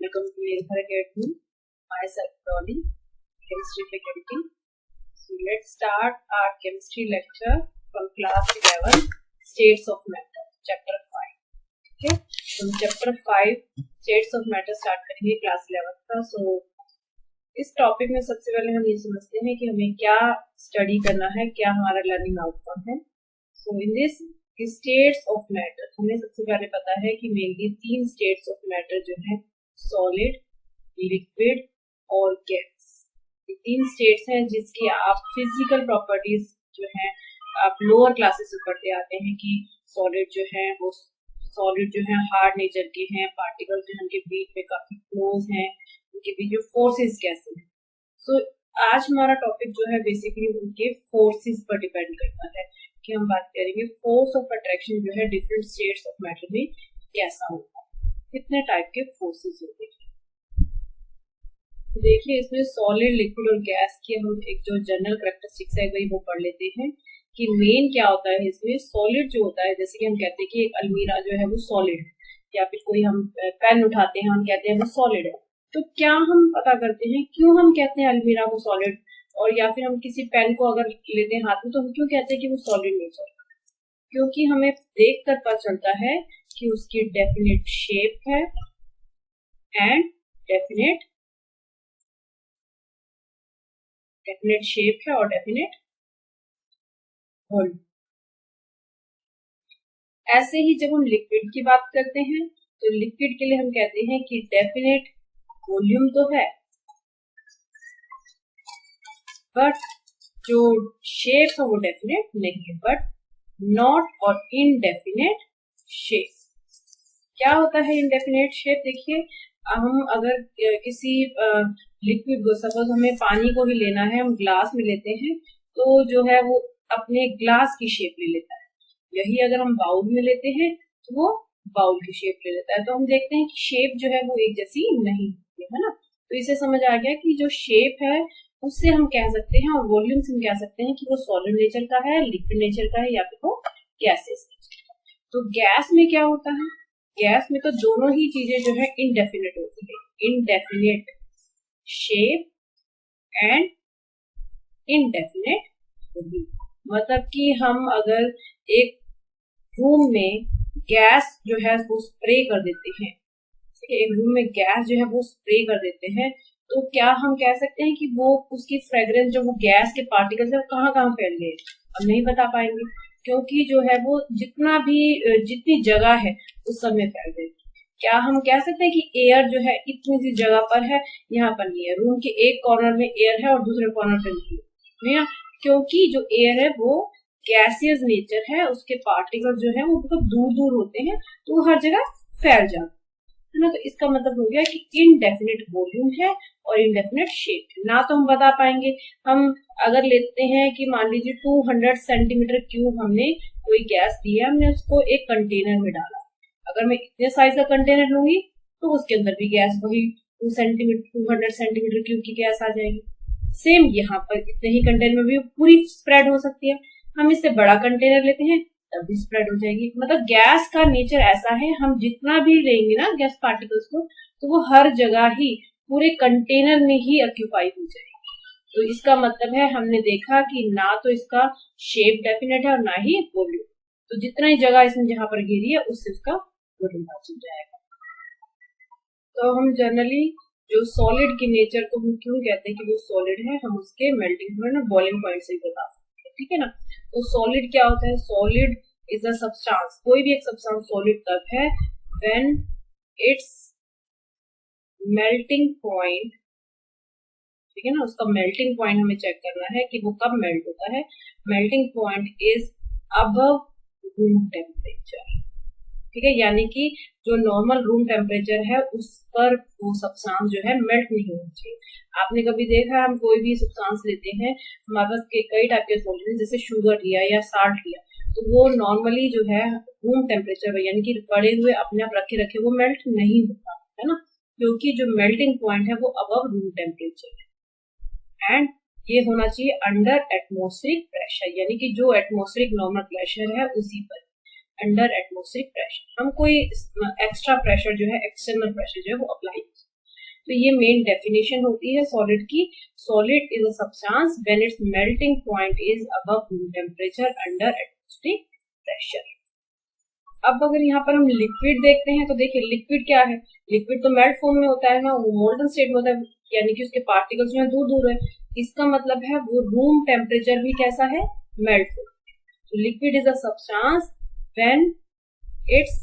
Welcome to Nirbhar Academy. Myself Dolly, chemistry faculty. So let's start our chemistry lecture from class 11, States of Matter, chapter 5. Okay, from chapter 5, States of Matter start करेंगे class 11 का. So इस topic में सबसे पहले हम ये समझते हैं कि हमें क्या स्टडी करना है, क्या हमारा लर्निंग आउटकम है. So in this states of matter हमें सबसे पहले पता है कि मेनली 3 स्टेट्स ऑफ मैटर जो है सॉलिड, लिक्विड और गैस. ये 3 स्टेट्स हैं जिसकी आप फिजिकल प्रॉपर्टीज जो है आप लोअर क्लासेस से पढ़ते आते हैं कि सॉलिड जो है वो सॉलिड जो है हार्ड नेचर के हैं, पार्टिकल जो है उनके बीच में काफी क्लोज हैं, उनके बीच में फोर्सेस कैसे हैं. सो आज हमारा टॉपिक जो है बेसिकली उनके फोर्सेस पर डिपेंड करता है कि हम बात करेंगे फोर्स ऑफ अट्रैक्शन जो है डिफरेंट स्टेट्स ऑफ मैटर में कैसा होगा, कितने टाइप के फोर्सेस होते हैं. देखिए इसमें सॉलिड, लिक्विड और गैस की हम एक जो जनरल कैरेक्टरिस्टिक्स है वही वो पढ़ लेते हैं कि मेन क्या होता है इसमें. सॉलिड जो होता है, जैसे कि हम कहते हैं कि एक अलमीरा जो है वो सॉलिड है, या फिर कोई हम पेन उठाते हैं हम कहते हैं वो सॉलिड है. तो क्या हम पता करते हैं क्यों हम कहते हैं अलमीरा को सॉलिड, और या फिर हम किसी पेन को अगर लेते हैं हाथ में तो हम क्यों कहते हैं कि वो सॉलिड नेचर. क्योंकि हमें देखकर पता चलता है कि उसकी डेफिनेट शेप है एंड डेफिनेट शेप है और डेफिनेट वॉल्यूम. ऐसे ही जब हम लिक्विड की बात करते हैं तो लिक्विड के लिए हम कहते हैं कि डेफिनेट वॉल्यूम तो है बट जो शेप है वो डेफिनेट नहीं है, बट नॉट और इनडेफिनेट शेप. क्या होता है इनडेफिनेट शेप? देखिए हम अगर किसी लिक्विड को, सपोज हमें पानी को ही लेना है, हम ग्लास में लेते हैं तो जो है वो अपने ग्लास की शेप ले लेता है. यही अगर हम बाउल में लेते हैं तो वो बाउल की शेप ले लेता है. तो हम देखते हैं कि शेप जो है वो एक जैसी नहीं होती है ना. तो इसे समझ आ गया कि जो शेप है उससे हम कह सकते हैं, और वॉल्यूम से हम कह सकते हैं कि वो सॉलिड नेचर का है, लिक्विड नेचर का है, या फिर वो गैसेस नेचर का है. तो गैस में क्या होता है? गैस में तो दोनों ही चीजें जो है इनडेफिनेट होती है. Indefinite shape and indefinite volume. मतलब कि हम अगर एक रूम में गैस जो है वो स्प्रे कर देते हैं, ठीक है, एक रूम में गैस जो है वो स्प्रे कर देते हैं, तो क्या हम कह सकते हैं कि वो उसकी फ्रेग्रेंस जो वो गैस के पार्टिकल्स है कहाँ कहाँ फैल गए? हम नहीं बता पाएंगे, क्योंकि जो है वो जितनी जगह है उस सब में फैल गई. क्या हम कह सकते हैं कि एयर जो है इतनी सी जगह पर है, यहाँ पर नहीं है. रूम के एक कॉर्नर में एयर है और दूसरे कॉर्नर पर नहीं है, क्योंकि जो एयर है वो गैसियस नेचर है, उसके पार्टिकल जो है वो बहुत दूर दूर होते हैं तो वो हर जगह फैल जाते है ना. तो इसका मतलब हो गया कि इनडेफिनेट वॉल्यूम है और इनडेफिनेट शेप है. ना तो हम बता पाएंगे. हम अगर लेते हैं कि मान लीजिए 200 सेंटीमीटर क्यूब हमने कोई गैस दी है, हमने उसको एक कंटेनर में डाला. अगर मैं इतने साइज का कंटेनर लूंगी तो उसके अंदर भी गैस वही 200 सेंटीमीटर क्यूब की गैस आ जाएगी. सेम यहाँ पर इतने ही कंटेनर में भी पूरी स्प्रेड हो सकती है. हम इससे बड़ा कंटेनर लेते हैं तब भी स्प्रेड हो जाएगी. मतलब गैस का नेचर ऐसा है, हम जितना भी लेंगे ना गैस पार्टिकल्स को तो वो हर जगह ही पूरे कंटेनर में ही ऑक्यूपाई हो जाएगी. तो इसका मतलब है हमने देखा कि ना तो इसका शेप डेफिनेट है और ना ही वॉल्यूम. तो जितना ही जगह इसने जहां पर घेरी है उससे उसका वॉल्यूम पता चल जाएगा. तो हम जनरली जो सॉलिड की नेचर को हम क्यों कहते हैं कि वो सॉलिड है, हम उसके मेल्टिंग पॉइंट और बॉइलिंग पॉइंट से बता सकते हैं, ठीक है ना. तो सॉलिड क्या होता है? Solid is a substance. कोई भी एक सब्सटेंस सॉलिड तब है व्हेन इट्स मेल्टिंग पॉइंट, ठीक है ना, उसका मेल्टिंग पॉइंट हमें चेक करना है कि वो कब मेल्ट होता है. Melting point is above room temperature, ठीक है, यानी कि जो नॉर्मल रूम टेम्परेचर है उस पर वो सब्सटेंस जो है मेल्ट नहीं होनी चाहिए. आपने कभी देखा है हम कोई भी सब्सटेंस लेते हैं, हमारे पास कई टाइप के सॉल्यूशन हैं, जैसे शुगर लिया या साल्ट लिया, तो वो नॉर्मली जो है रूम टेम्परेचर पर यानी कि पड़े हुए अपने आप रखे रखे वो मेल्ट नहीं होता है ना, क्योंकि जो मेल्टिंग पॉइंट है वो अबव रूम टेम्परेचर है. एंड ये होना चाहिए अंडर एटमॉस्फेरिक प्रेशर, यानी कि जो एटमॉस्फेरिक नॉर्मल प्रेशर है उसी पर, अंडर एटमॉस्फेरिक प्रेशर. हम कोई एक्स्ट्रा प्रेशर जो है, एक्सटर्नल प्रेशर जो है वो अप्लाई तो ये मेन डेफिनेशन होती है सॉलिड की। Solid is a substance when it's melting point is above room temperature under atmospheric pressure. अब अगर यहाँ पर हम लिक्विड देखते हैं तो देखिए लिक्विड क्या है, लिक्विड तो मेल्ट फॉर्म में होता है ना, वो मोल्टन स्टेट में होता है, यानी कि उसके पार्टिकल्स जो है दूर दूर है। इसका मतलब है वो रूम टेम्परेचर भी कैसा है, मेल्ट फॉर्म। तो liquid is a substance when it's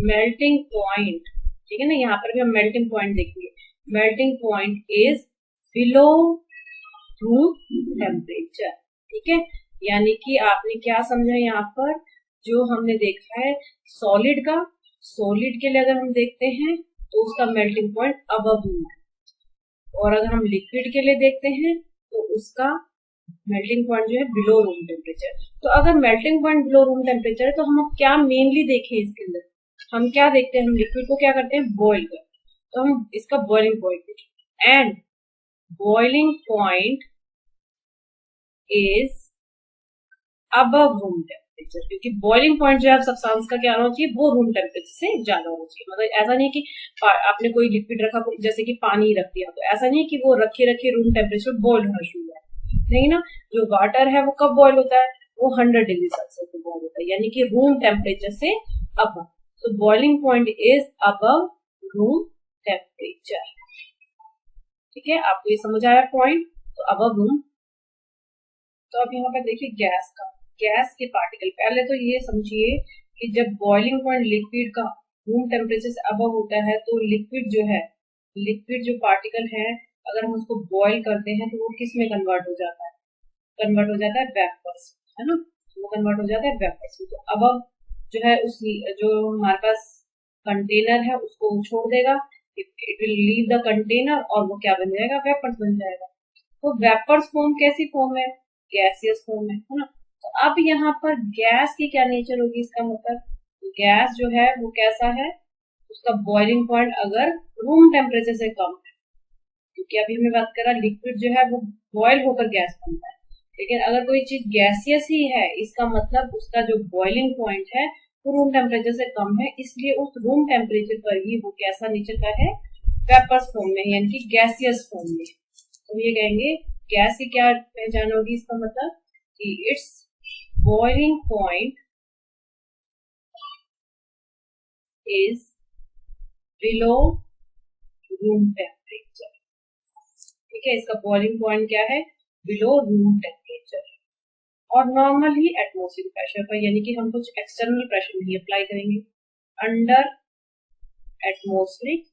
melting point, ठीक है ना, यहाँ पर भी हम मेल्टिंग पॉइंट देखेंगे, melting point is below room temperature, ठीक है। यानी कि आपने क्या समझा यहाँ पर, जो हमने देखा है सॉलिड का, सॉलिड के लिए अगर हम देखते हैं तो उसका मेल्टिंग पॉइंट अबव रूम, और अगर हम लिक्विड के लिए देखते हैं तो उसका मेल्टिंग पॉइंट जो है बिलो रूम टेम्परेचर। तो अगर melting point below room temperature है तो हम अब क्या मेनली देखें इसके अंदर, हम क्या देखते हैं, हम लिक्विड को क्या करते हैं, बॉईल करते हैं, तो हम इसका बॉइलिंग पॉइंट देखें। And boiling point is above room temperature, क्योंकि बॉइलिंग पॉइंट जो है सब्सटेंस का क्या होना चाहिए, वो रूम टेम्परेचर से ज्यादा होना चाहिए। मतलब ऐसा नहीं कि आपने कोई लिक्विड रखा, जैसे कि पानी रख दिया, तो ऐसा नहीं कि वो रखे रखे रूम टेम्परेचर बॉइल होना शुरू है, नहीं ना। जो वाटर है वो कब बॉइल होता है, वो 100 डिग्री सेल्सियस पे बॉइल होता है, यानी कि रूम टेम्परेचर से above. So boiling point is above room temperature, ठीक है। आपको ये समझ आया पॉइंट, तो अबव रूम। तो अब यहाँ पे देखिए गैस का, गैस के पार्टिकल, पहले तो ये समझिए कि जब बॉइलिंग पॉइंट लिक्विड का रूम टेम्परेचर से अबव होता है तो लिक्विड जो है, लिक्विड जो पार्टिकल है, अगर हम उसको बॉईल करते हैं तो वो किस में कन्वर्ट हो जाता है, कन्वर्ट हो जाता है वेपर्स, है ना, वो कन्वर्ट हो जाता है वेपर्स में। तो अबव जो है उस, जो हमारे पास कंटेनर है उसको छोड़ देगा, it will leave the container, और वो क्या बन जाएगा, वेपर्स बन जाएगा। तो वेपर्स फॉर्म कैसी फॉर्म है, गैसियस फॉर्म है ना। तो अब यहाँ पर गैस की क्या नेचर होगी, इसका मतलब गैस जो है वो कैसा है, उसका बॉइलिंग पॉइंट अगर रूम टेम्परेचर से कम है, क्योंकि अभी हमने बात करा लिक्विड जो है वो बॉयल होकर गैस बनता है, लेकिन अगर कोई चीज गैसियस ही है, इसका मतलब उसका जो बॉइलिंग पॉइंट है वो रूम टेम्परेचर से कम है, इसलिए उस रूम टेम्परेचर पर ही वो कैसा नेचर का है, वेपर्स फॉर्म में, यानी कि गैसियस फॉर्म में। तो ये कहेंगे गैस की क्या पहचान होगी, इसका मतलब कि its boiling point is below room temperature, ठीक है। इसका बॉइलिंग पॉइंट क्या है, बिलो रूम टेम्परेचर, और नॉर्मली एटमॉस्फेरिक प्रेशर पर, यानी कि हम कुछ एक्सटर्नल प्रेशर नहीं अप्लाई करेंगे, under atmospheric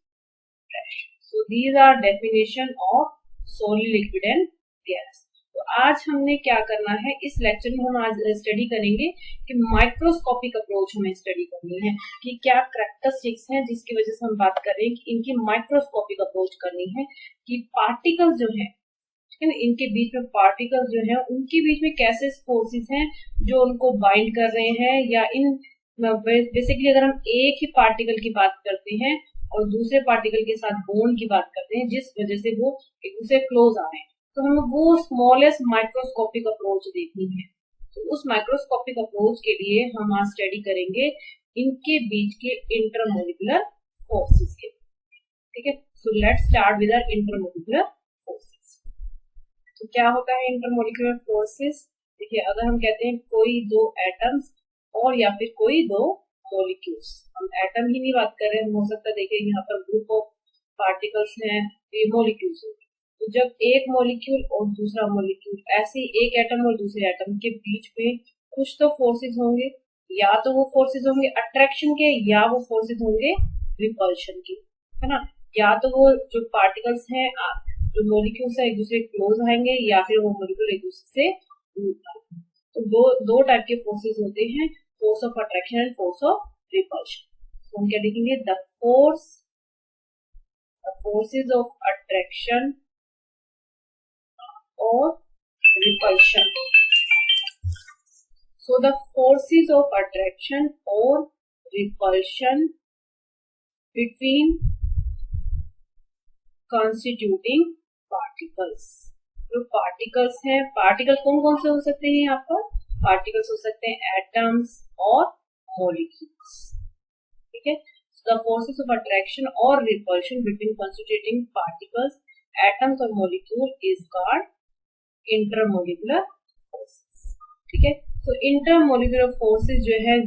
pressure. So these are definition of solid, liquid and gas. तो आज हमने क्या करना है, इस लेक्चर में हम आज स्टडी करेंगे कि माइक्रोस्कोपिक अप्रोच हमें स्टडी करनी है, कि क्या कैरेक्टरिस्टिक्स हैं जिसकी वजह से हम बात कर रहे हैं कि इनकी माइक्रोस्कोपिक अप्रोच करनी है, कि पार्टिकल जो है, ठीक है ना, इनके बीच में पार्टिकल्स जो हैं उनके बीच में कैसे फोर्सेस हैं जो उनको बाइंड कर रहे हैं, या इन बेसिकली अगर हम एक ही पार्टिकल की बात करते हैं और दूसरे पार्टिकल के साथ बॉन्ड की बात करते हैं जिस वजह से वो एक दूसरे क्लोज आ रहे हैं, तो हमें वो स्मॉलेस्ट माइक्रोस्कोपिक अप्रोच देखनी है। तो उस माइक्रोस्कोपिक अप्रोच के लिए हम आज स्टडी करेंगे इनके बीच के इंटरमोलिकुलर फोर्सेस के, ठीक है। So let's start with our intermolecular forces. तो क्या होता है इंटरमोलिकुलर फोर्सेस, देखिए अगर हम कहते हैं कोई दो एटम्स और या फिर कोई दो मॉलिक्यूल्स, हम एटम ही नहीं बात कर रहे हैं, हो सकता है देखिए यहाँ पर ग्रुप ऑफ पार्टिकल्स हैं, ये मॉलिक्यूल्स हैं। तो जब एक मॉलिक्यूल और दूसरा मॉलिक्यूल, ऐसे एक एटम और दूसरे एटम के बीच में कुछ तो फोर्सेस होंगे, या तो वो फोर्सेस होंगे अट्रैक्शन के, या वो फोर्सेस होंगे रिपल्शन के, है ना। या तो वो जो पार्टिकल्स हैं, जो मॉलिक्यूल्स है एक दूसरे क्लोज आएंगे, या फिर वो मॉलिक्यूल एक दूसरे से दूर आएंगे। तो दो टाइप के फोर्सेस होते हैं, force of attraction and force of repulsion. तो हम क्या लिखेंगे, द फोर्सेस ऑफ अट्रैक्शन और repulsion. So the forces of attraction or repulsion between constituting particles। जो पार्टिकल्स हैं, पार्टिकल कौन कौन से हो सकते हैं, यहाँ पर पार्टिकल्स हो सकते हैं एटम्स और मॉलिक्यूल्स, ठीक है। the forces of attraction or repulsion between constituting particles, atoms or molecule is called intermolecular forces. ठीक है, तो इंटरमोलिकुलर फोर्सेस जो है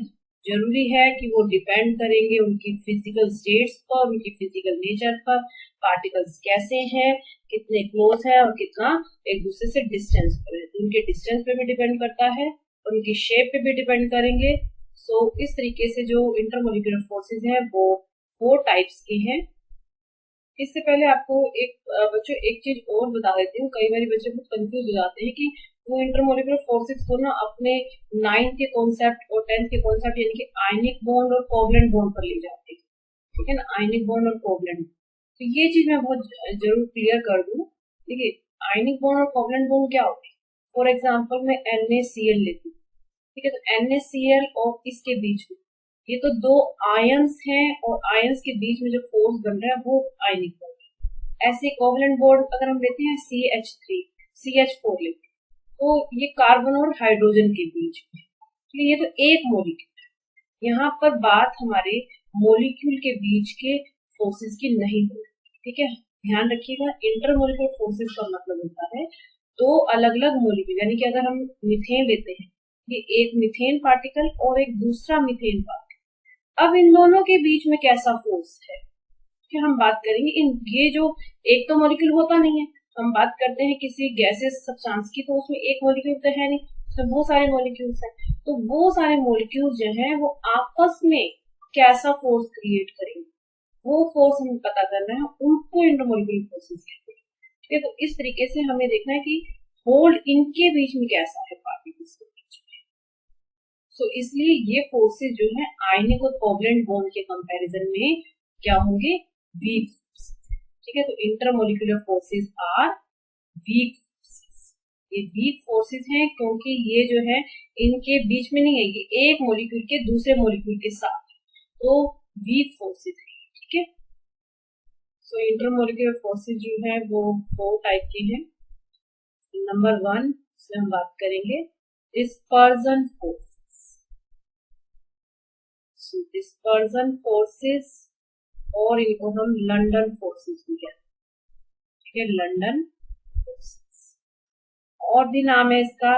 जरूरी है कि वो डिपेंड करेंगे उनकी फिजिकल स्टेट्स पर, उनकी फिजिकल नेचर पर, पार्टिकल्स कैसे हैं, कितने क्लोज है और कितना एक दूसरे से डिस्टेंस पर है, तो उनके डिस्टेंस पे भी डिपेंड करता है, उनकी शेप पे भी डिपेंड करेंगे। सो इस तरीके से जो इंटरमोलिकुलर फोर्सेस हैं वो 4 टाइप्स के हैं। इससे पहले आपको बच्चों एक चीज और बता देती हूँ, कई बार बच्चे बहुत कंफ्यूज हो जाते हैं कि वो इंटरमोलिकुलर फोर्सेस को ना अपने 9th के कॉन्सेप्ट और 10th के कॉन्सेप्ट यानी कि आयनिक बॉन्ड और कोवलेंट बॉन्ड पर ले जाते हैं, ठीक है ना, आयनिक बॉन्ड और कोवलेंट। तो ये चीज मैं बहुत जरूर क्लियर कर दूं, ठीक है। आयनिक बॉन्ड और कोवलेंट बॉन्ड क्या होते हैं? फॉर एग्जाम्पल मैं NaCl लेती हूँ, ठीक है, तो NaCl और इसके बीच में ये तो 2 आयंस हैं और आयंस के बीच में जो फोर्स बन रहा है वो आयनिक बॉन्ड है। ऐसे कोवलेंट बॉन्ड अगर हम लेते हैं CH3 CH4 लेते हैं, तो ये कार्बन और हाइड्रोजन के बीच में, तो ये तो एक मॉलिक्यूल है। यहाँ पर बात हमारे मॉलिक्यूल के बीच के फोर्सेस की नहीं हो रही, ठीक है, ध्यान रखिएगा। इंटरमोलिकुलर फोर्सेस का मतलब होता है 2 अलग अलग मॉलिक्यूल, यानी कि अगर हम मीथेन लेते हैं, ये एक मीथेन पार्टिकल और एक दूसरा मीथेन पार्टिकल, अब इन दोनों के बीच में कैसा फोर्स है कि हम बात करेंगे। ये जो एक तो मॉलिक्यूल होता नहीं है, हम बात करते हैं किसी गैसेस सब्सटेंस की, तो उसमें एक मॉलिक्यूल तो है नहीं, उसमें बहुत सारे मॉलिक्यूल्स हैं, तो वो सारे मॉलिक्यूल्स जो हैं वो आपस में कैसा फोर्स क्रिएट करेंगे, वो फोर्स हमें पता करना है, उनको इंटरमोलिकुलर फोर्सेस कहते हैं, ठीक है। तो इस तरीके से हमें देखना है कि होल्ड इनके बीच में कैसा है पार्टिकल्स के बीच में। सो इसलिए ये फोर्सेस जो है आयनिक और कोवलेंट बॉन्ड के कंपैरिजन में क्या होंगे? वीक फोर्सेस, ठीक है। तो intermolecular forces are weak forces, ये वीक फोर्सेस हैं क्योंकि ये जो है इनके बीच में नहीं है, ये एक मॉलिक्यूल के दूसरे मॉलिक्यूल के साथ, तो वीक फोर्सेस है, ठीक है। सो इंटरमोलिकुलर फोर्सेस जो है वो 4 टाइप के हैं। नंबर 1 से हम बात करेंगे डिस्पर्जन फोर्स। डिस्पर्जन फोर्सेस और इनको हम लंडन फोर्सेस भी कहते हैं, ठीक है, लंडन फोर्सेस। और भी नाम है इसका,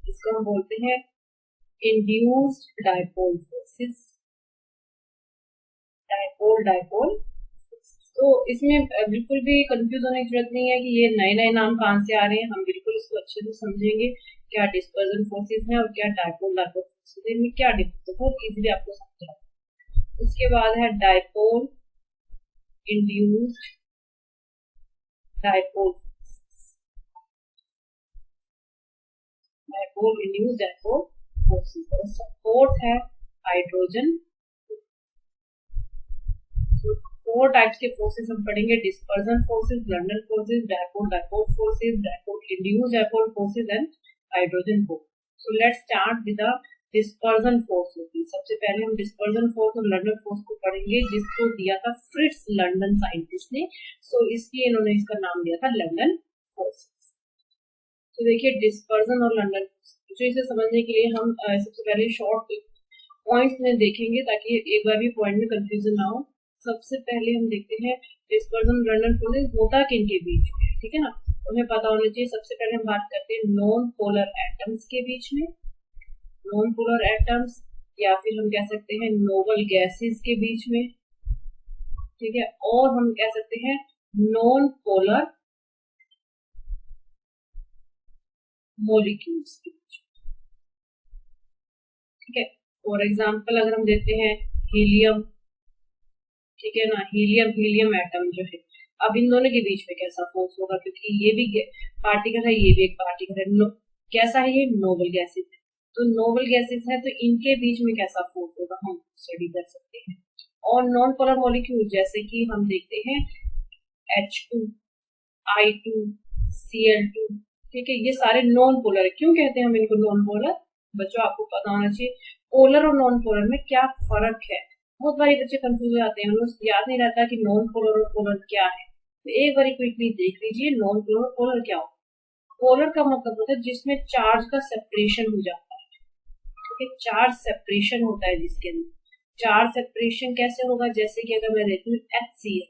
इसको हम बोलते हैं इंड्यूस्ड डाइपोल फोर्सेस, डाइपोल। तो इसमें बिल्कुल भी कंफ्यूज होने की जरूरत नहीं है कि ये नए नए नाम कहाँ से आ रहे हैं, हम बिल्कुल इसको अच्छे से समझेंगे क्या डिस्पर्जन फोर्सेस है और क्या डाइपोल फोर्सेस है, इनमें क्या डिफरेंस है, बहुत इजीली आपको समझा। उसके बाद है डाइपोल इंड्यूस्ड डाइपोल फोर्सेस, और सपोर्ट है हाइड्रोजन। 4 टाइप्स के फोर्सेस हम पढ़ेंगे, dispersion forces, London forces, dipole forces, dipole induced dipole forces and hydrogen force. So let's start with the dispersion force. सबसे पहले हम डिस्पर्जन फोर्स और लंडन फोर्स को पढ़ेंगे, जिसको दिया था फ्रिट्ज लंडन साइंटिस्ट ने, सो इसलिए इन्होंने इसका नाम दिया था लंडन फोर्सेस। तो देखिए डिस्पर्जन और लंडन फोर्स, तो इसे समझने के लिए हम सबसे पहले शॉर्ट पॉइंट्स में देखेंगे ताकि एक बार भी पॉइंट में कंफ्यूजन ना हो। सबसे पहले हम देखते हैं डिस्पर्जन लंडन फोर्सेस होता किनके बीच में, ठीक है ना, उन्हें पता होना चाहिए। सबसे पहले हम बात करते हैं नॉन पोलर एटम्स के बीच में, नॉन पोलर एटम्स या फिर हम कह सकते हैं नोबल गैसेस के बीच में, ठीक है, और हम कह सकते हैं नॉन पोलर मॉलिक्यूल्स के बीच में, ठीक है। फॉर एग्जांपल अगर हम देखते हैं हीलियम, ठीक है ना, हीलियम एटम जो है, अब इन दोनों के बीच में कैसा फोर्स होगा, क्योंकि ये भी पार्टिकल है, ये भी एक पार्टिकल है, कैसा है, ये नोबल गैसेस है, तो नोबल गैसेस है, तो इनके बीच में कैसा फोर्स होगा हम स्टडी कर सकते हैं। और नॉन पोलर मॉलिक्यूल जैसे कि हम देखते हैं H2, I2, Cl2, ठीक है, ये सारे नॉन पोलर है। क्यों कहते हैं हम इनको नॉन पोलर? बच्चों आपको पता होना चाहिए पोलर और नॉन पोलर में क्या फर्क है। बहुत बारी बच्चे कंफ्यूज हो जाते हैं, उनको याद नहीं रहता कि नॉन पोलर और पोलर क्या है। तो एक बार क्विकली देख लीजिए नॉन पोलर और पोलर क्या होता है। पोलर का मतलब होता है जिसमें चार्ज का सेपरेशन हो जाता है, ठीक है, चार्ज सेपरेशन होता है जिसके अंदर, चार्ज सेपरेशन कैसे होगा, जैसे कि अगर मैं लेती हूँ HCl,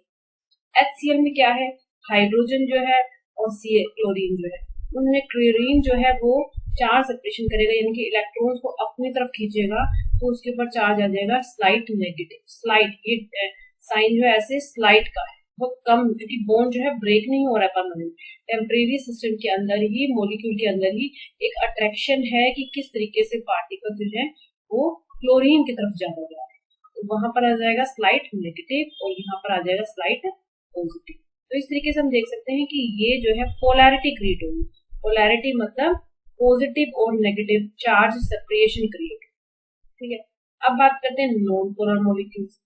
HCl में क्या है, हाइड्रोजन जो है और क्लोरीन जो है, उनमें क्लोरीन जो है वो चार्ज सेपरेशन करेगा, यानी कि इलेक्ट्रॉन्स को अपनी तरफ खींचेगा, तो उसके ऊपर चार्ज आ जाएगा स्लाइट नेगेटिव। स्लाइट, ये साइन जो है ऐसे स्लाइट का है, बहुत कम, क्योंकि बॉन्ड जो है ब्रेक नहीं हो रहा है परमानेंट, टेम्परेरी सिस्टम के अंदर ही, मॉलिक्यूल के अंदर ही एक अट्रैक्शन है कि किस तरीके से पार्टिकल जो है वो क्लोरीन की तरफ जा रहा है, तो वहां पर आ जाएगा स्लाइट नेगेटिव और यहाँ पर आ जाएगा स्लाइट पॉजिटिव। तो इस तरीके से हम देख सकते हैं कि ये जो है पोलैरिटी क्रिएट होगी। पोलैरिटी मतलब पॉजिटिव और नेगेटिव चार्ज सेपरेशन क्रिएट, ठीक है। अब बात करते हैं non polar molecules.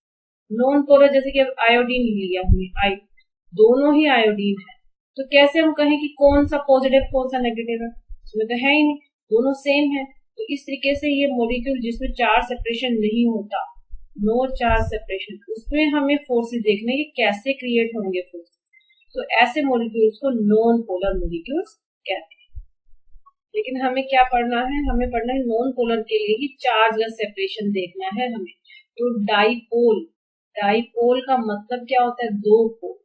Non polar जैसे कि आयोडीन लिया हमने, दोनों ही आयोडीन है, तो कैसे हम कहें कि कौन सा पॉजिटिव कौन सा नेगेटिव है, उसमें तो है ही नहीं, दोनों सेम है। तो इस तरीके से ये मॉलिक्यूल जिसमें चार्ज सेपरेशन नहीं होता, नो चार्ज सेपरेशन, उसमें हमें फोर्सेस देखने की कैसे क्रिएट होंगे फोर्स, तो ऐसे मॉलिक्यूल्स को नॉन पोलर मॉलिक्यूल्स कहते हैं। लेकिन हमें क्या पढ़ना है, हमें पढ़ना है नॉन पोलर के लिए ही चार्ज का सेपरेशन देखना है हमें। तो डाइपोल, डाइपोल का मतलब क्या होता है, दो पोल,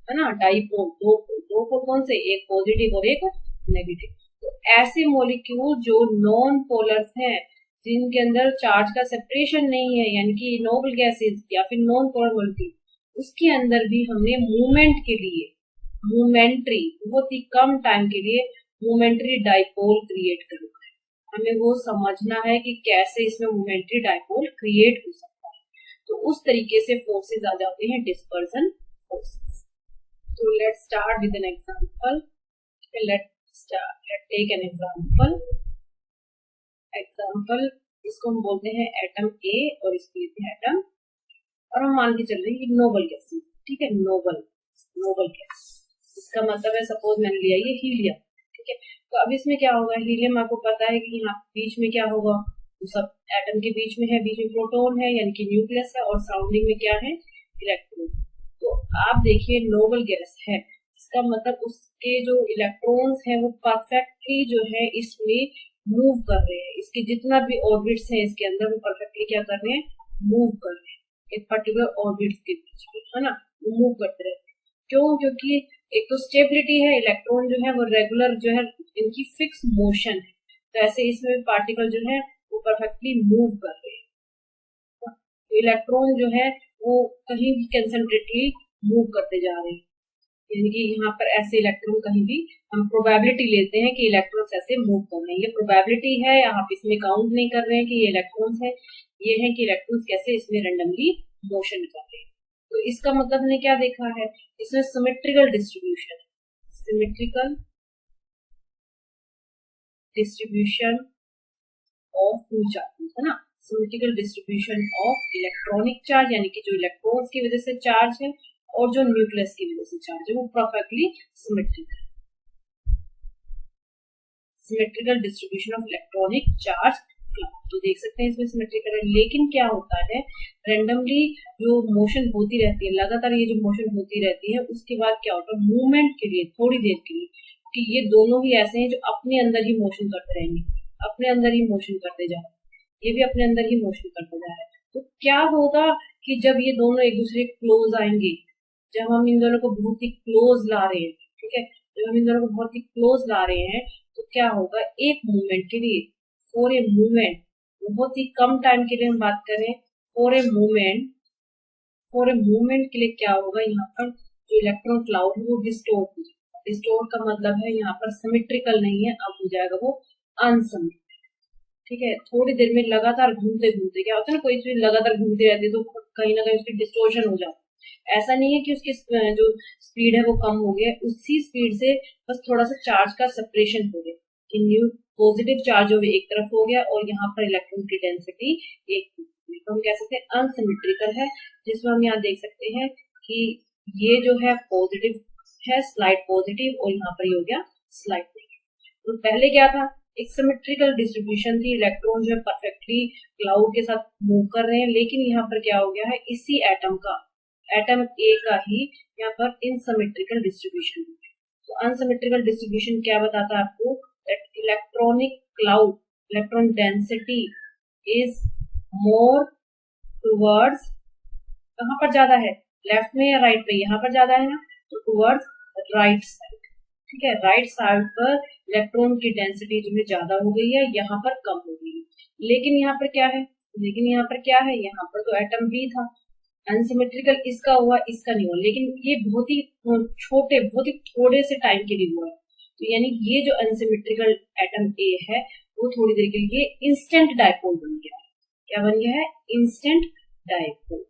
है ना, डाइपोल दो पोल, दो पोल कौन से, एक पॉजिटिव और एक नेगेटिव। तो ऐसे मॉलिक्यूल जो नॉन पोलर्स हैं, जिनके अंदर चार्ज का सेपरेशन नहीं है, यानी कि नोबल गैसेस या फिर नॉन पोलर मॉलिक्यूल, उसके अंदर भी हमने मूवमेंट के लिए, मोमेंट्री, बहुत ही कम टाइम के लिए मोमेंट्री डाइपोल क्रिएट करना है। हमें वो समझना है कि कैसे इसमें मोमेंट्री डाइपोल क्रिएट हो सकता है, तो उस तरीके से फोर्सेस आ जाते हैं डिस्पर्सन फोर्सेस। तो let's start with an example, let's take an example. Example इसको हम बोलते हैं एटम ए और इसको लेते हैं एटम, और हम मान के चल रहे हैं कि नोबल गैसेस, ठीक है, नोबल नोबल गैस, इसका मतलब है सपोज मैंने लिया ये हीलियम, ठीक है। तो अब इसमें क्या होगा, हीलियम आपको पता है कि यहाँ बीच में क्या होगा, तो सब एटम के बीच में है, बीच में प्रोटॉन है यानी कि न्यूक्लियस है, और सराउंडिंग में क्या है, इलेक्ट्रॉन। तो आप देखिए नोबल गैस है, इसका मतलब उसके जो इलेक्ट्रॉन्स हैं वो परफेक्टली जो है इसमें मूव कर रहे हैं, इसके जितना भी ऑर्बिट्स हैं इसके अंदर वो परफेक्टली क्या कर रहे हैं, मूव कर रहे हैं एक पर्टिकुलर ऑर्बिट्स के बीच में, है ना, वो मूव करते रहते हैं। क्यों, क्योंकि एक तो स्टेबिलिटी है, इलेक्ट्रॉन जो है वो रेगुलर जो है, इनकी फिक्स मोशन है, तो ऐसे इसमें पार्टिकल जो है वो परफेक्टली मूव कर रहे हैं। तो इलेक्ट्रॉन जो है वो कहीं भी कंसंट्रेटली मूव करते जा रहे हैं, यानी कि यहाँ पर ऐसे इलेक्ट्रॉन कहीं भी, हम प्रोबेबिलिटी लेते हैं कि इलेक्ट्रॉन्स ऐसे मूव कर रहे हैं, ये प्रोबेबिलिटी है, आप इसमें काउंट नहीं कर रहे हैं कि ये इलेक्ट्रॉन्स है, ये है कि इलेक्ट्रॉन्स कैसे इसमें रैंडमली मोशन कर रहे हैं। तो इसका मतलब हमने क्या देखा है, इसमें symmetrical distribution, symmetrical distribution of two charges, है ना, symmetrical distribution of electronic charge, यानी कि जो इलेक्ट्रॉन्स की वजह से चार्ज है और जो न्यूक्लियस की वजह से चार्ज है वो perfectly symmetrical, symmetrical distribution of electronic charge. तो देख सकते हैं इसमें सिमेट्रिकल है, लेकिन क्या होता है, रैंडमली जो मोशन होती रहती है, लगातार ये जो मोशन होती रहती है, उसके बाद क्या होता है, मूवमेंट के लिए थोड़ी देर के लिए, कि ये दोनों ही ऐसे हैं जो अपने अंदर ही मोशन करते रहेंगे, अपने अंदर ही मोशन करते जा रहे हैं, ये भी अपने अंदर ही मोशन करते जा रहे हैं। तो क्या होगा कि जब ये दोनों एक दूसरे के क्लोज आएंगे, जब हम इन दोनों को बहुत ही क्लोज ला रहे हैं, ठीक है, जब हम इन दोनों को बहुत ही क्लोज ला रहे हैं, तो क्या होगा, एक मूवमेंट के लिए, फॉर ए मूवमेंट, बहुत ही कम टाइम के लिए हम बात करें, for a movement, for a movement के लिए क्या होगा, यहाँ पर जो इलेक्ट्रॉन क्लाउड है वो डिस्टोर्ट हो जाएगा। डिस्टोर्ट का मतलब है यहाँ पर सिमेट्रिकल नहीं है, अब हो जाएगा वो अनसिमेट्रिकल, ठीक है। थोड़ी देर में लगातार घूमते घूमते क्या होता है ना, कोई चीज लगातार घूमती रहती है तो कहीं ना कहीं उसकी डिस्टोर्शन हो जाता है। ऐसा नहीं है कि उसकी जो स्पीड है वो कम हो गया, उसी स्पीड से बस थोड़ा सा चार्ज का सेपरेशन हो गया, कि न्यू पॉजिटिव चार्ज जो एक तरफ हो गया और यहाँ पर इलेक्ट्रॉन की डेंसिटी एक तरफ, तो हम कह सकते हैं अनसिमेट्रिकल है, जिसमें हम यहाँ देख सकते हैं कि ये जो है पॉजिटिव है, स्लाइड पॉजिटिव, और यहाँ पर ये हो गया स्लाइड नेगेटिव। तो पहले क्या था, एक सिमेट्रिकल डिस्ट्रीब्यूशन थी, इलेक्ट्रॉन जो है परफेक्टली क्लाउड के साथ मूव कर रहे हैं, लेकिन यहाँ पर क्या हो गया है, इसी एटम का, एटम ए का ही यहाँ पर इनसिमेट्रिकल डिस्ट्रीब्यूशन है। तो अनसिमेट्रिकल डिस्ट्रीब्यूशन क्या बताता है आपको, that electronic cloud, electron density is more towards, कहाँ पर ज्यादा है, लेफ्ट में या राइट में, यहाँ पर ज्यादा है ना, तो टूवर्ड्स राइट साइड। ठीक है, राइट साइड पर इलेक्ट्रॉन की डेंसिटी जो है ज्यादा हो गई है, यहाँ पर कम हो गई है। लेकिन यहाँ पर क्या है, लेकिन यहाँ पर क्या है, यहाँ पर तो एटम बी था, अनसिमेट्रिकल इसका हुआ, इसका नहीं हुआ, लेकिन ये बहुत ही छोटे, बहुत ही थोड़े से टाइम के लिए हुआ है। तो यानी ये जो अनसिमेट्रिकल एटम ए है वो थोड़ी देर के लिए इंस्टेंट डायपोल बन गया है। क्या बन गया है, इंस्टेंट डायपोल।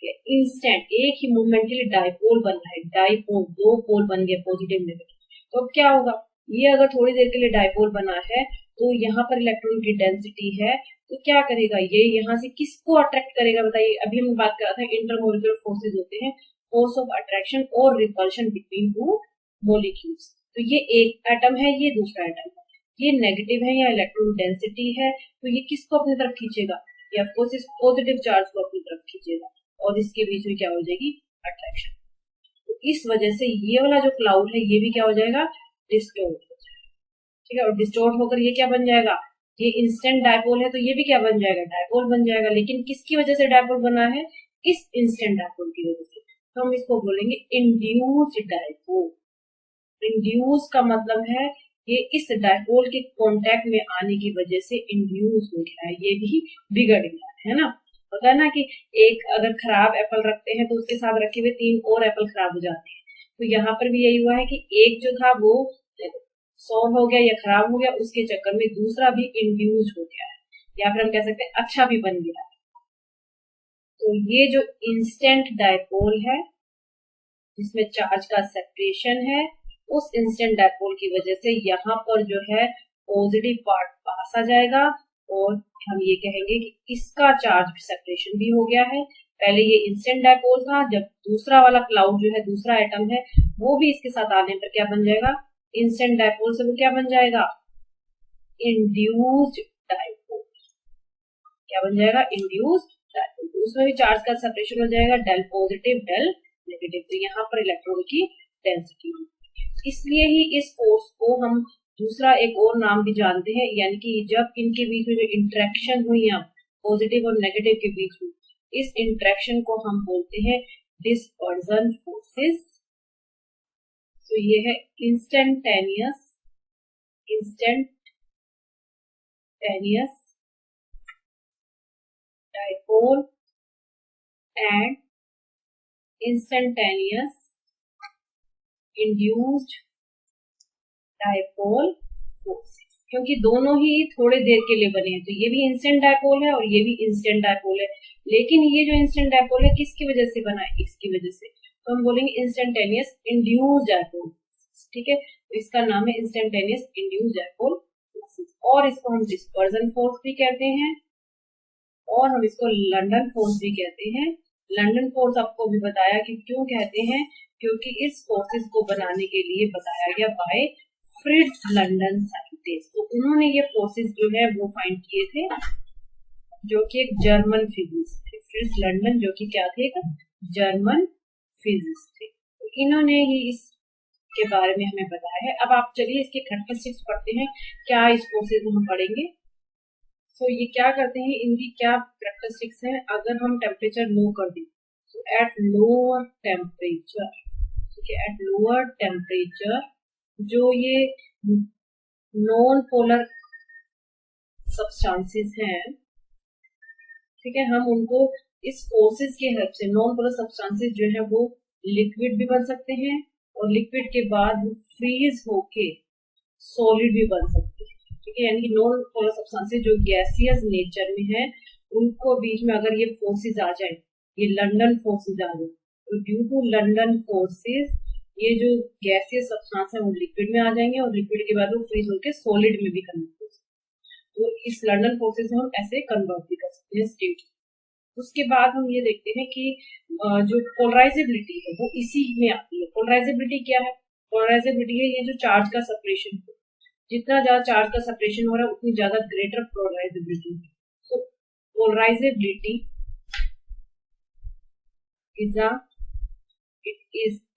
इंस्टेंट एक ही मूवमेंट के लिए डायपोल बन रहा है, डायपोल, दो पोल बन गए पॉजिटिव नेगेटिव। तो अब क्या होगा, ये अगर थोड़ी देर के लिए डायपोल बना है तो यहाँ पर इलेक्ट्रॉन की डेंसिटी है, तो क्या करेगा ये, यहाँ से किसको अट्रैक्ट करेगा बताइए। अभी हम बात कर रहा था इंटरमोलिकुलर फोर्सेज होते हैं, फोर्स ऑफ अट्रैक्शन और रिपल्शन बिटवीन टू मोलिक्यूल्स। तो ये एक एटम है, ये दूसरा एटम है, ये नेगेटिव है या इलेक्ट्रॉन डेंसिटी है, तो ये किसको अपनी तरफ खींचेगा, ये ऑफकोर्स इस पॉजिटिव चार्ज को अपनी तरफ खींचेगा, और इसके बीच में क्या हो जाएगी, अट्रैक्शन। तो इस वजह से ये वाला जो क्लाउड है ये भी क्या हो जाएगा, डिस्टोर्ट हो जाएगा। ठीक है, और डिस्टोर्ट होकर ये क्या बन जाएगा, ये इंस्टेंट डायपोल है तो ये भी क्या बन जाएगा, डायपोल बन जाएगा। लेकिन किसकी वजह से डायपोल बना है, इस इंस्टेंट डायपोल की वजह से। तो हम इसको बोलेंगे इंड्यूस्ड डायपोल। इंड्यूस का मतलब है ये इस डायपोल के कांटेक्ट में आने की वजह से इंड्यूस हो गया है, ये भी बिगड़ गया है ना। होता है ना कि एक अगर खराब एप्पल रखते हैं तो उसके साथ रखे हुए 3 और एप्पल खराब हो जाते हैं। तो यहाँ पर भी यही हुआ है कि एक जो था वो सॉल्व हो गया या खराब हो गया, उसके चक्कर में दूसरा भी इंड्यूस हो गया है, या फिर हम कह सकते हैं अच्छा भी बन गया है। तो ये जो इंस्टेंट डायपोल है जिसमें चार्ज का सेपरेशन है, उस इंस्टेंट डायपोल की वजह से यहाँ पर जो है पॉजिटिव पार्ट पास आ जाएगा, और हम ये कहेंगे कि इसका चार्ज सेपरेशन भी हो गया है। पहले ये इंस्टेंट डायपोल था, जब दूसरा वाला क्लाउड जो है, दूसरा एटम है, वो भी इसके साथ आने पर क्या बन जाएगा, इंस्टेंट डायपोल से वो क्या बन जाएगा, इंड्यूस्ड डायपोल। क्या बन जाएगा, इंड्यूस्ड डायपोल। उसमें भी चार्ज का सेपरेशन हो जाएगा, डेल पॉजिटिव डेल नेगेटिव। तो यहाँ पर इलेक्ट्रॉन की डेंसिटी, इसलिए ही इस फोर्स को हम दूसरा एक और नाम भी जानते हैं, यानी कि जब इनके बीच में जो इंटरेक्शन हुई है पॉजिटिव और नेगेटिव के बीच में, इस इंटरेक्शन को हम बोलते हैं डिस्पर्जन फोर्सेस। तो ये है instantaneous dipole and instantaneous induced dipole forces, क्योंकि दोनों ही थोड़े देर के लिए बने हैं। तो ये भी इंस्टेंट डायपोल है और ये भी इंस्टेंट डायपोल है, लेकिन ये जो इंस्टेंट डायपोल है किसकी वजह से बना है, इसकी वजह से। तो हम बोलेंगे इंस्टेंटेनियस इंड्यूस्ड डायपोल। ठीक है, तो इसका नाम है इंस्टेंटेनियस इंड्यूस्ड डायपोल फोर्सेस, और इसको हम डिस्पर्जन फोर्स भी कहते हैं, और हम इसको लंडन फोर्स भी कहते हैं। लंडन फोर्स आपको भी बताया कि क्यों कहते हैं, क्योंकि इस फोर्सेस को बनाने के लिए बताया गया बाय फ्रिट्ज लंडन साइंटिस्ट। तो उन्होंने ये फोर्सेस जो है वो फाइंड किए थे, जो कि एक जर्मन फिजिसिस्ट थे। फ्रिट्ज लंडन जो कि क्या थे, एक जर्मन फिजिसिस्ट थे। तो इन्होंने ही इसके बारे में हमें बताया है। अब आप चलिए इसके कैरेक्टरिस्टिक्स पढ़ते हैं, क्या इस फोर्सेस में हम पढ़ेंगे। तो ये क्या करते हैं, इनकी क्या कैरेक्टरिस्टिक्स है, अगर हम टेम्परेचर लो कर दें, तो एट लोअर टेम्परेचर, ठीक है, एट लोअर टेम्परेचर जो ये नॉन पोलर सब्सटेंसेस हैं, ठीक है, हम उनको इस फोर्सेस के हेल्प से, नॉन पोलर सब्सटेंसेस जो है वो लिक्विड भी बन सकते हैं, और लिक्विड के बाद फ्रीज होके सॉलिड भी बन सकते हैं। ठीक है, यानी कि नॉन पोलर सब्सटेंसेस जो गैसियस नेचर में है, उनको बीच में अगर ये फोर्सेस आ जाए, ये लंडन फोर्सेस आ जाए, तो ड्यू टू लंडन फोर्सेस ये जो गैसियस सब्सटेंस है वो लिक्विड में आ जाएंगे, और लिक्विड के बाद वो फ्रीज होकर सॉलिड में भी कन्वर्ट हो सकते। तो इस लंडन फोर्सेस से हम ऐसे कन्वर्ट भी कर सकते हैं स्टेट। उसके बाद हम ये देखते हैं कि जो पोलराइजेबिलिटी है वो इसी में आती है। पोलराइजेबिलिटी क्या है, पोलराइजेबिलिटी है ये जो चार्ज का सेपरेशन है, जितना ज्यादा चार्ज का सेपरेशन हो रहा है उतनी ज्यादा ग्रेटर पोलराइजेबिलिटी है। So polarizability is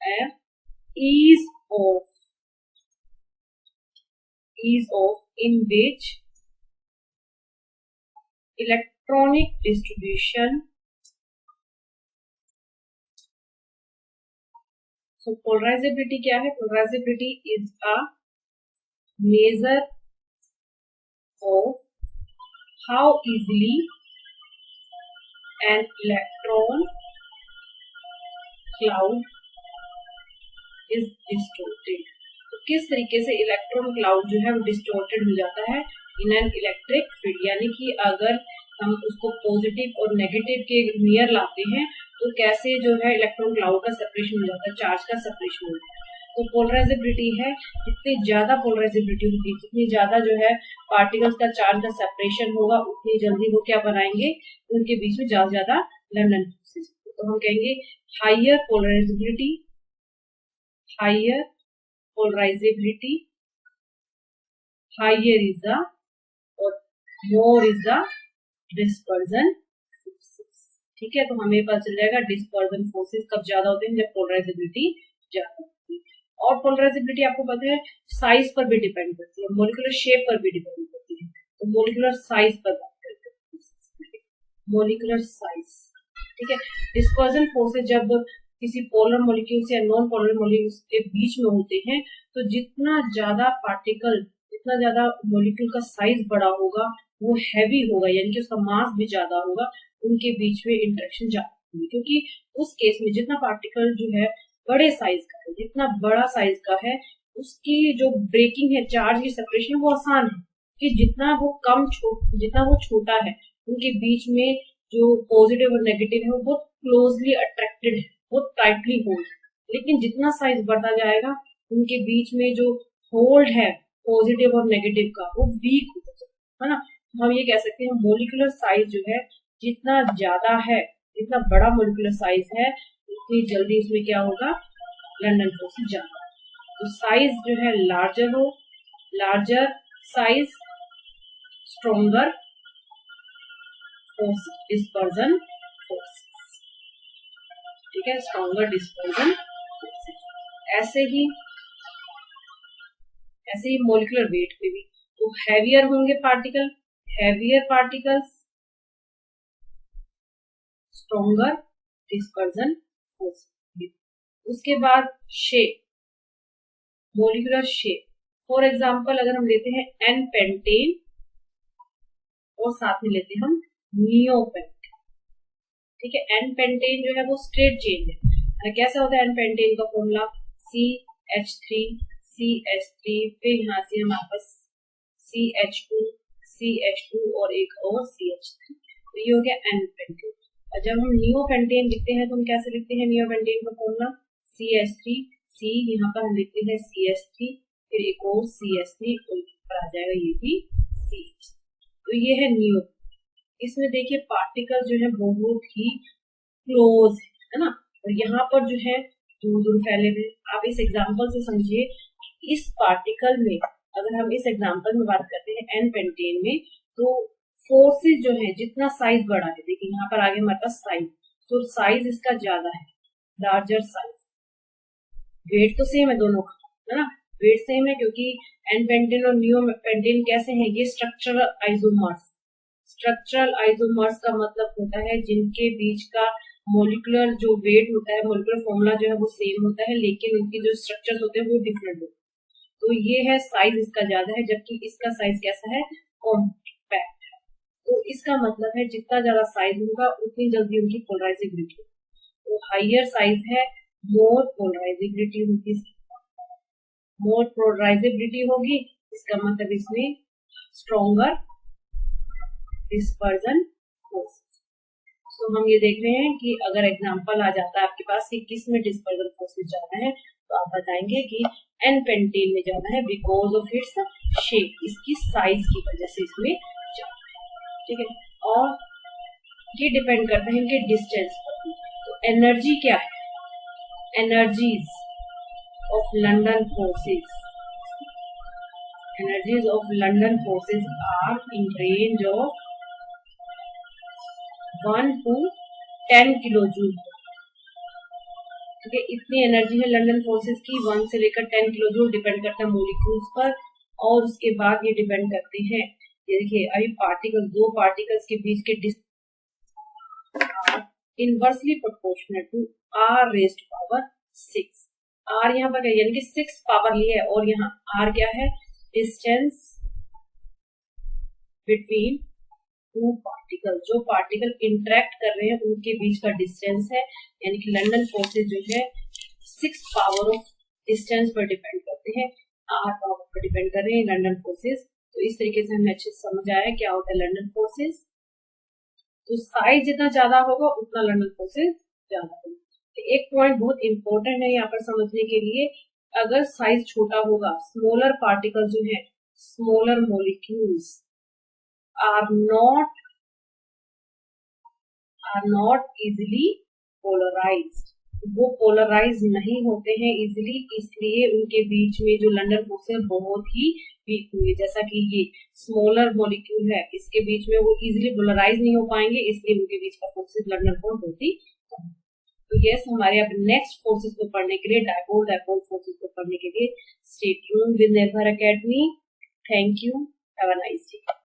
a ease of in which electronic distribution. So polarizability क्या है? Polarizability is a measure of how easily an electron cloud is distorted. तो किस तरीके से इलेक्ट्रॉन क्लाउड जो है वो डिस्टोर्टेड हो जाता है इन एन इलेक्ट्रिक फील्ड, यानी कि अगर हम उसको पॉजिटिव और नेगेटिव के नियर लाते हैं तो कैसे जो है इलेक्ट्रॉन क्लाउड का सेपरेशन हो जाता है, चार्ज का सेपरेशन हो जाता है. तो पोलराइजेबिलिटी है, जितनी ज्यादा पोलराइजेबिलिटी होगी, जितनी ज्यादा जो है पार्टिकल्स का चार्ज का सेपरेशन होगा, उतनी जल्दी वो क्या बनाएंगे, उनके बीच में ज्यादा लंडन फोर्सेस. तो हम कहेंगे higher polarizability, higher polarizability, higher is the और more is the dispersion forces. ठीक है, तो हमें पता चल जाएगा डिस्पर्जन फोर्सेस कब ज्यादा होते हैं, जब पोलराइजेबिलिटी ज्यादा होती है. और पोलराइजेबिलिटी आपको पता है साइज पर भी डिपेंड करती है, मोलिकुलर शेप पर भी डिपेंड करती है. तो मोलिकुलर साइज पर बात करते हैं, मोलिकुलर साइज. ठीक है, डिस्पर्जन फोर्सेस जब किसी पोलर मॉलिक्यूल्स या नॉन पोलर मॉलिक्यूल्स के बीच में होते हैं तो जितना ज्यादा पार्टिकल, जितना ज्यादा मॉलिक्यूल का साइज बड़ा होगा वो हैवी होगा, यानी कि उसका मास भी ज्यादा होगा, उनके बीच में इंटरेक्शन ज्यादा होगी. क्योंकि उस केस में जितना पार्टिकल जो है बड़े साइज का है, जितना बड़ा साइज का है, उसकी जो ब्रेकिंग है, चार्ज की सेपरेशन वो आसान है. कि जितना वो जितना वो छोटा है, उनके बीच में जो पॉजिटिव और नेगेटिव है वो बहुत क्लोजली अट्रैक्टेड है, बहुत टाइटली होल्ड. लेकिन जितना साइज बढ़ता जाएगा उनके बीच में जो होल्ड है पॉजिटिव और नेगेटिव का वो वीक हो जाएगा, है ना. तो हम ये कह सकते हैं मोलिकुलर साइज जो है जितना ज्यादा है, जितना बड़ा मोलिकुलर साइज है, उतनी जल्दी इसमें क्या होगा, लंडन फोर्सेस ज्यादा. तो साइज जो है लार्जर हो, larger size stronger force, dispersion forces. ठीक है, स्ट्रॉन्गर डिस्पर्जन फोर्सेस. ऐसे ही मोलिकुलर वेट पे भी तो हैवियर होंगे particle, heavier particles, stronger dispersion force. उसके बाद shape, molecular shape. For example अगर हम लेते हैं एन पेंटेन और साथ में लेते हैं हम नियोपेंटेन. ठीक है, एन पेंटेन जो है वो स्ट्रेट चेन है. कैसा होता है एन पेंटेन का फॉर्मूला, CH3 CH3, फिर यहाँ से हमारे पास CH2 CH2 और एक और CH3. तो ये हो गया एन पेंटेन. और जब हम नियोपेंटेन लिखते हैं तो हम कैसे लिखते हैं नियोपेंटेन का फॉर्मूला, CH3 C, यहाँ पर हम लिखते हैं CH3, फिर एक और CH3 और पर आ जाएगा ये भी CH. तो ये है नियो. इसमें देखिए पार्टिकल जो है बहुत ही क्लोज है ना, और यहाँ पर जो है दूर दूर फैले हुए. आप इस एग्जाम्पल से समझिए, इस पार्टिकल में अगर हम इस एग्जाम्पल में बात करते हैं एन पेंटेन में, तो फोर्सेस जो है जितना साइज बड़ा है, देखिए यहाँ पर आगे हमारे पास साइज, तो साइज इसका ज्यादा है, लार्जर साइज. वेट तो सेम है दोनों का, है ना, वेट सेम है क्योंकि एन पेंटेन और नियो पेंटेन कैसे हैं, ये स्ट्रक्चरल आइसोमर्स. स्ट्रक्चरल आइसोमर्स का मतलब होता है जिनके बीच का मोलिकुलर जो वेट होता है, मोलिकुलर फॉर्मूला जो है वो सेम होता है, लेकिन उनके जो स्ट्रक्चर्स होते हैं वो डिफरेंट होते हैं. तो ये है साइज इसका ज्यादा है, जबकि इसका साइज कैसा है, कॉम्पैक्ट. तो इसका मतलब है जितना ज्यादा साइज होगा उतनी जल्दी उनकी पोलराइजेबिलिटी. तो हाइयर साइज है, मोर पोलराइजेबिलिटी होगी, मोर पोलराइजेबिलिटी होगी, इसका मतलब इसमें स्ट्रॉन्गर डिस्पर्जन फोर्सेस. तो हम ये देख रहे हैं कि अगर एग्जांपल आ जाता है आपके पास कि किस में डिस्पर्जन फोर्सेस ज्यादा है, तो आप बताएंगे कि एन पेंटेन में ज्यादा है बिकॉज ऑफ इट्स शेप, इसकी साइज की वजह से इसमें ज्यादा है. ठीक है, और ये डिपेंड करता है इनके डिस्टेंस पर. तो एनर्जी क्या है, energies of London forces, energies of London forces are in range of 1 to 10 kilojoule. ठीक है, इतनी एनर्जी है लंदन फोर्सेस की, 1 से लेकर 10 किलोजूल, डिपेंड करता है मॉलिक्यूल्स पर. और उसके बाद ये डिपेंड करते हैं ये देखिए अभी पार्टिकल, दो पार्टिकल्स के बीच के inversely proportional to R raised power 6। R यहाँ पर यानी कि 6 पावर लिया है, और यहाँ आर क्या है, डिस्टेंस बिटवीन टू पार्टिकल, जो पार्टिकल इंटरेक्ट कर रहे हैं उनके बीच का डिस्टेंस है। यानी कि लंडन फोर्सेस जो है 6 पावर ऑफ डिस्टेंस पर डिपेंड करते हैं, आर पावर पर डिपेंड कर रहे हैं लंडन फोर्सेस। तो इस तरीके से हमें अच्छे से समझ आया क्या होता है लंडन फोर्सेस। तो साइज जितना ज्यादा होगा उतना लंडन फोर्सेस ज्यादा होगा। तो एक पॉइंट बहुत इंपॉर्टेंट है यहाँ पर समझने के लिए, अगर साइज छोटा होगा, स्मॉलर पार्टिकल जो है, smaller molecules are not easily polarised, वो पोलराइज नहीं होते हैं इजिली, इसलिए उनके बीच में जो लंडन फोर्स है बहुत ही वीक हुई। जैसा कि ये स्मॉलर मॉलिक्यूल है, इसके बीच में वो इजिली पोलराइज नहीं हो पाएंगे, इसलिए उनके बीच का फोर्सेस लंडन फोर्स बहुत ही कम। तो यस, हमारे अब नेक्स्ट फोर्सेस को पढ़ने के लिए, डायपोल फोर्सेस को पढ़ने के लिए स्टे ट्यून्ड विद निर्भर academy. Thank you, have a nice day.